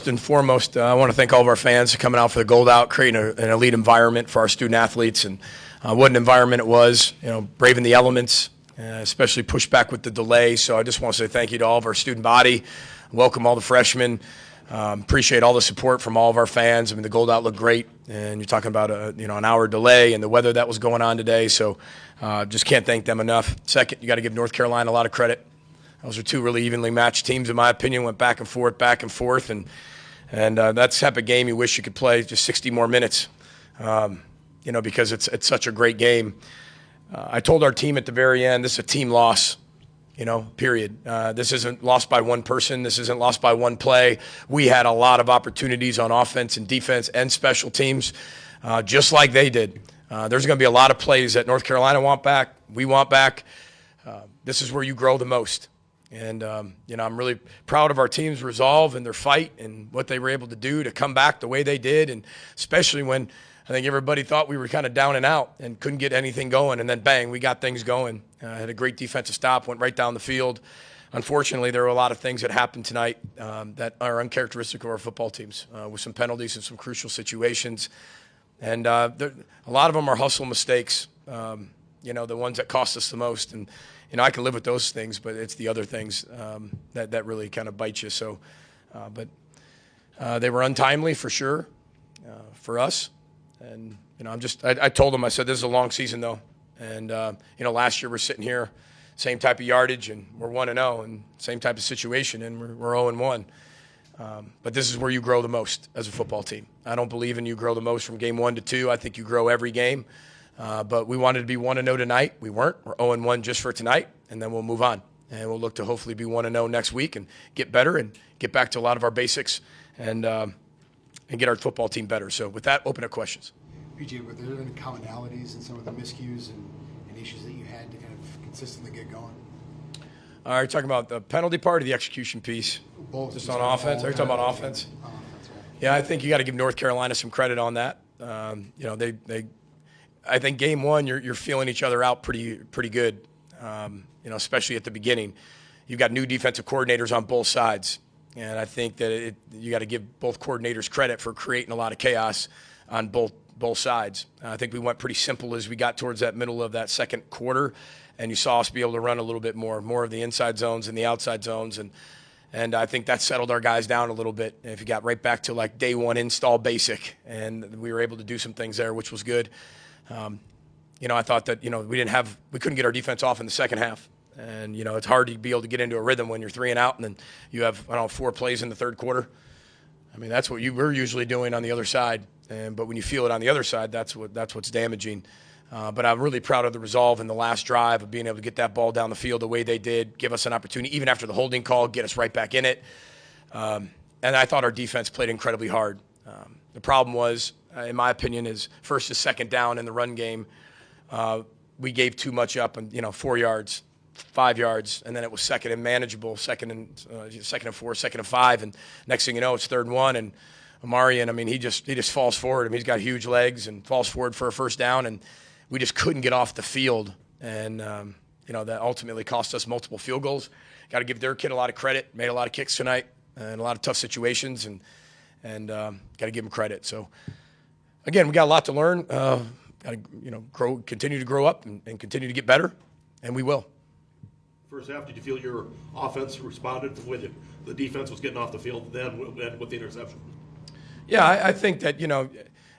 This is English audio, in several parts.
First and foremost, I want to thank all of our fans for coming out for the Gold Out, creating an elite environment for our student athletes, and what an environment it was. Braving the elements, especially pushed back with the delay. So I just want to say thank you to all of our student body. Welcome all the freshmen. Appreciate all the support from all of our fans. I mean, the Gold Out looked great, and you're talking about an hour delay and the weather that was going on today. So just can't thank them enough. Second, you got to give North Carolina a lot of credit. Those are two really evenly matched teams, in my opinion. Went back and forth, and that's the type of game you wish you could play just 60 more minutes, because it's such a great game. I told our team at the very end, this is a team loss, period. This isn't lost by one person. This isn't lost by one play. We had a lot of opportunities on offense and defense and special teams, just like they did. There's going to be a lot of plays that North Carolina want back, we want back. This is where you grow the most. And, I'm really proud of our team's resolve and their fight and what they were able to do to come back the way they did, and especially when I think everybody thought we were kind of down and out and couldn't get anything going, and then bang, we got things going. Had a great defensive stop, went right down the field. Unfortunately, there were a lot of things that happened tonight that are uncharacteristic of our football teams, with some penalties and some crucial situations. And a lot of them are hustle mistakes, the ones that cost us the most. And I can live with those things, but it's the other things that really kind of bite you. So, but they were untimely for sure for us. And I told them, I said, this is a long season though. And last year we're sitting here, same type of yardage, and we're 1-0, and same type of situation, and we're 0-1. But this is where you grow the most as a football team. I don't believe in you grow the most from game 1 to 2. I think you grow every game. But we wanted to be 1-0 tonight. We weren't. We're 0-1 just for tonight, and then we'll move on. And we'll look to hopefully be 1-0 next week and get better and get back to a lot of our basics and get our football team better. So with that, open up questions. PJ, were there any commonalities in some of the miscues and issues that you had to kind of consistently get going? Are you talking about the penalty part or the execution piece? Both. Just on offense? Are you talking about offense? Yeah, I think you got to give North Carolina some credit on that. I think game 1, you're feeling each other out pretty good, especially at the beginning. You've got new defensive coordinators on both sides, and I think that you got to give both coordinators credit for creating a lot of chaos on both sides. I think we went pretty simple as we got towards that middle of that second quarter, and you saw us be able to run a little bit more of the inside zones and the outside zones, and I think that settled our guys down a little bit. And if you got right back to like day 1 install basic, and we were able to do some things there, which was good. I thought that, we couldn't get our defense off in the second half. And, it's hard to be able to get into a rhythm when you're 3 and out, and then you have, 4 plays in the third quarter. I mean, that's what we're usually doing on the other side. But when you feel it on the other side, that's what's damaging. But I'm really proud of the resolve in the last drive of being able to get that ball down the field the way they did, give us an opportunity, even after the holding call, get us right back in it. And I thought our defense played incredibly hard. The problem was, in my opinion, is first to second down in the run game. We gave too much up, and 4 yards, 5 yards, and then it was second and manageable, second and 4, second and 5, and next thing you know, it's 3rd and 1, and Amarian, he just falls forward. He's got huge legs and falls forward for a first down, and we just couldn't get off the field, and that ultimately cost us multiple field goals. Got to give their kid a lot of credit. Made a lot of kicks tonight and a lot of tough situations, and got to give them credit. So again, we got a lot to learn. Got to continue to grow up and continue to get better, and we will. First half, did you feel your offense responded to the way the defense was getting off the field then with the interception? Yeah, I think that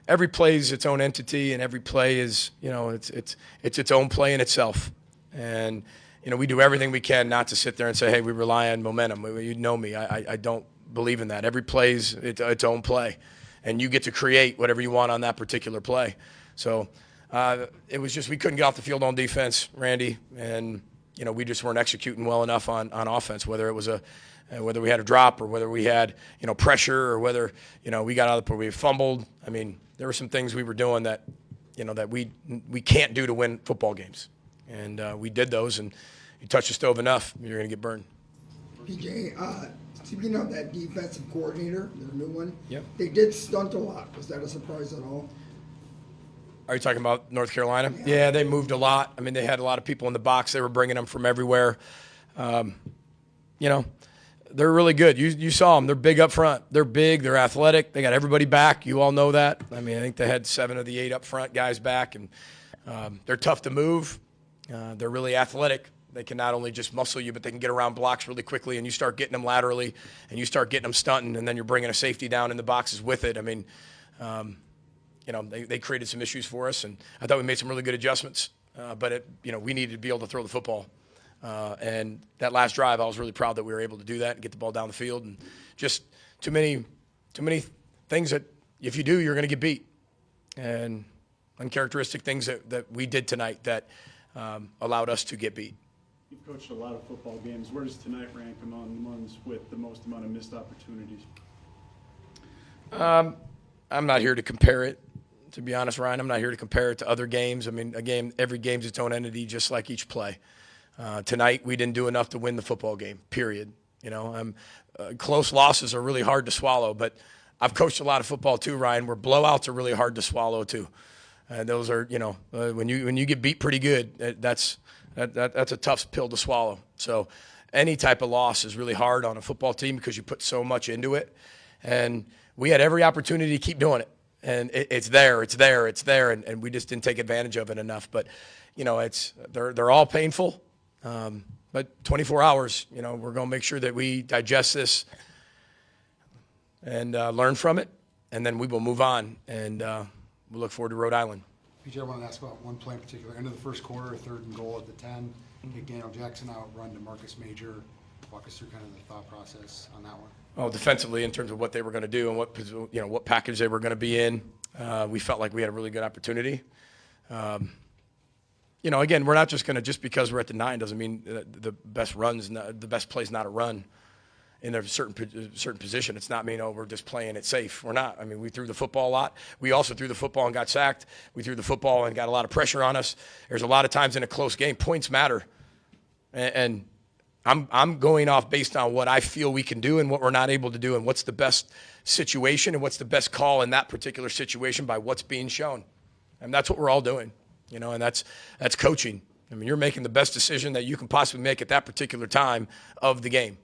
every play is its own entity, and every play is it's its own play in itself. And we do everything we can not to sit there and say, hey, we rely on momentum. You know me, I don't believe in that. Every play is its own play, and you get to create whatever you want on that particular play. So it was just we couldn't get off the field on defense, Randy, and we just weren't executing well enough on offense. Whether we had a drop or whether we had pressure or whether we got out of the we fumbled. There were some things we were doing that that we can't do to win football games, and we did those. And you touch the stove enough, you're going to get burned. PJ, speaking of that defensive coordinator, their new one, yep. They did stunt a lot. Was that a surprise at all? Are you talking about North Carolina? Yeah, they moved a lot. They had a lot of people in the box. They were bringing them from everywhere. They're really good. You saw them. They're big up front. They're big. They're athletic. They got everybody back. You all know that. I mean, I think they had 7 of the 8 up front guys back, and they're tough to move. They're really athletic. They can not only just muscle you, but they can get around blocks really quickly, and you start getting them laterally, and you start getting them stunting, and then you're bringing a safety down in the boxes with it. I mean, they created some issues for us, and I thought we made some really good adjustments. But we needed to be able to throw the football. And that last drive, I was really proud that we were able to do that and get the ball down the field. And just too many things that if you do, you're going to get beat. And uncharacteristic things that we did tonight that allowed us to get beat. You've coached a lot of football games. Where does tonight rank among the ones with the most amount of missed opportunities? I'm not here to compare it, to be honest, Ryan. I'm not here to compare it to other games. I mean, every game's its own entity, just like each play. Tonight, we didn't do enough to win the football game, period. Close losses are really hard to swallow, but I've coached a lot of football too, Ryan, where blowouts are really hard to swallow too. Those are, when you get beat pretty good, that's a tough pill to swallow. So any type of loss is really hard on a football team because you put so much into it. And we had every opportunity to keep doing it. And it's there, and we just didn't take advantage of it enough. But, they're all painful. But 24 hours, we're going to make sure that we digest this and learn from it, and then we will move on. And we look forward to Rhode Island. PJ, I wanted to ask about one play in particular. End of the first quarter, 3rd and goal at the 10. Get Daniel Jackson out, run to Marcus Major. Walk us through kind of the thought process on that one. Oh, defensively, in terms of what they were going to do and what package they were going to be in, we felt like we had a really good opportunity. Again, we're not just going to, just because we're at the 9 doesn't mean the best play is not a run in a certain position. It's not mean, we're just playing it safe. We're not. I mean, we threw the football a lot. We also threw the football and got sacked. We threw the football and got a lot of pressure on us. There's a lot of times in a close game, points matter. And I'm going off based on what I feel we can do and what we're not able to do and what's the best situation and what's the best call in that particular situation by what's being shown. And that's what we're all doing, and that's coaching. I mean, you're making the best decision that you can possibly make at that particular time of the game.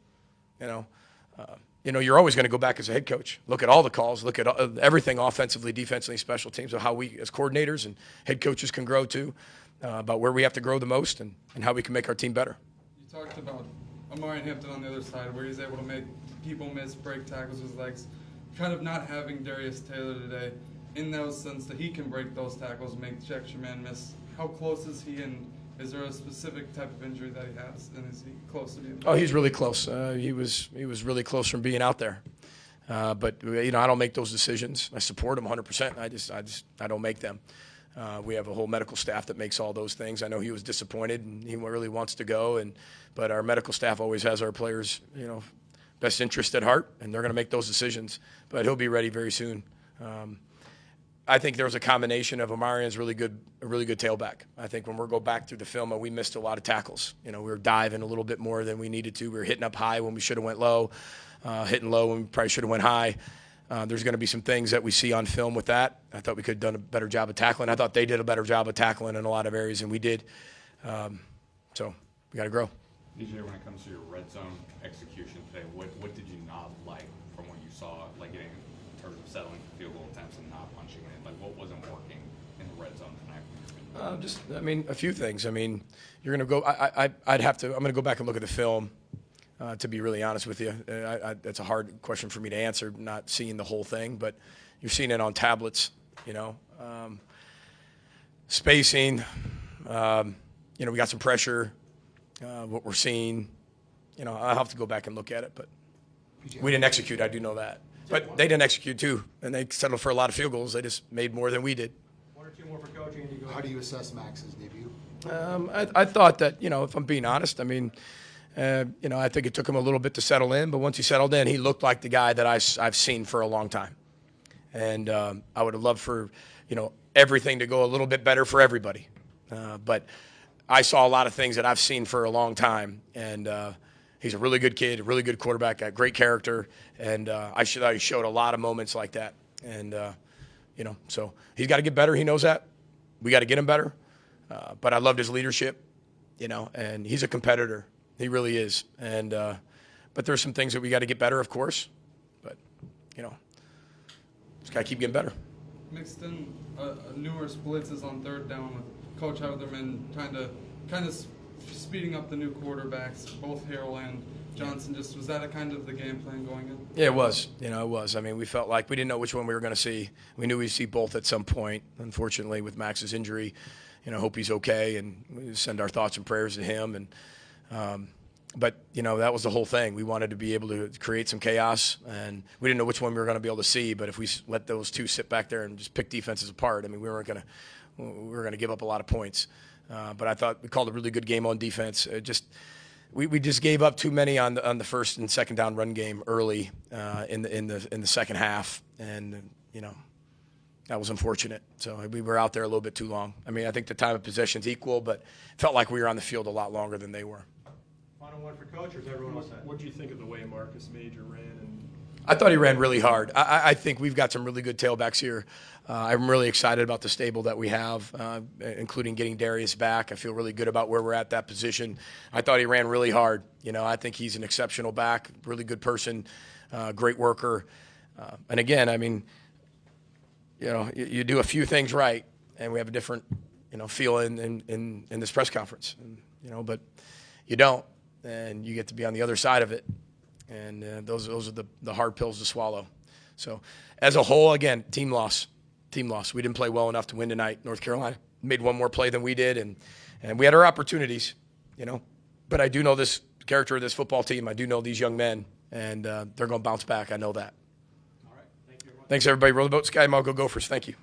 You're always going to go back as a head coach, look at all the calls, look at everything offensively, defensively, special teams, of how we as coordinators and head coaches can grow too, about where we have to grow the most and how we can make our team better. You talked about Amari Hampton on the other side, where he's able to make people miss, break tackles with his legs. Kind of not having Darius Taylor today, in those sense that he can break those tackles, make the extra man miss. How close is he, and is there a specific type of injury that he has, and is he close to being? Oh, he's really close. He was really close from being out there. But I don't make those decisions. I support him 100%. I don't make them. We have a whole medical staff that makes all those things. I know he was disappointed and he really wants to go, but our medical staff always has our players, best interest at heart, and they're going to make those decisions. But he'll be ready very soon. I think there was a combination of Amarian's a really good tailback. I think when we go back through the film, we missed a lot of tackles. We were diving a little bit more than we needed to. We were hitting up high when we should have went low, hitting low when we probably should have went high. There's going to be some things that we see on film with that. I thought we could have done a better job of tackling. I thought they did a better job of tackling in a lot of areas than we did. So we got to grow. DJ, when it comes to your red zone execution today, what did you not like from what you saw, like in terms of settling for field goal attempts and not punching in? Like, what wasn't working in the red zone tonight? A few things. I mean, you're going to go. I'm going to go back and look at the film. To be really honest with you, that's a hard question for me to answer, not seeing the whole thing, but you're seeing it on tablets, spacing, we got some pressure, what we're seeing, I'll have to go back and look at it, but we didn't execute, I do know that. But they didn't execute too, and they settled for a lot of field goals. They just made more than we did. 1 or 2 more for coaching, and you go. How do you assess Max's debut? I thought that, if I'm being honest, I think it took him a little bit to settle in, but once he settled in, he looked like the guy that I've seen for a long time. And I would have loved for, everything to go a little bit better for everybody. But I saw a lot of things that I've seen for a long time. And he's a really good kid, a really good quarterback, got great character. And I thought he showed a lot of moments like that. And, so he's got to get better. He knows that. We got to get him better. But I loved his leadership, and he's a competitor. He really is. And but there's some things that we got to get better, of course. But, just got to keep getting better. Mixed in numerous blitzes on third down with Coach Heatherman trying to kind of speeding up the new quarterbacks, both Harrell and Johnson. Was that a kind of the game plan going in? Yeah, it was. It was. I mean, we felt like we didn't know which one we were going to see. We knew we'd see both at some point. Unfortunately, with Max's injury, hope he's okay, and we send our thoughts and prayers to him. And but that was the whole thing. We wanted to be able to create some chaos, and we didn't know which one we were going to be able to see. But if we let those two sit back there and just pick defenses apart, I mean, we were going to give up a lot of points. But I thought we called a really good game on defense. We just gave up too many on the first and second down run game early in the second half, and that was unfortunate. So we were out there a little bit too long. I mean, I think the time of possession's equal, but it felt like we were on the field a lot longer than they were. Final one for Coach, or is everyone else set? What do you think of the way Marcus Major ran? I thought he ran really hard. I think we've got some really good tailbacks here. I'm really excited about the stable that we have, including getting Darius back. I feel really good about where we're at that position. I thought he ran really hard. I think he's an exceptional back, really good person, great worker. And again, I mean, you do a few things right, and we have a different, feel in this press conference. And, but you don't, and you get to be on the other side of it. And those are the hard pills to swallow. So as a whole, again, team loss. We didn't play well enough to win tonight. North Carolina made one more play than we did, and we had our opportunities, But I do know this character of this football team. I do know these young men, and they're going to bounce back. I know that. All right, thank you very much. Thanks, everybody. Roll the boat, Sky Mall, go Gophers. Thank you.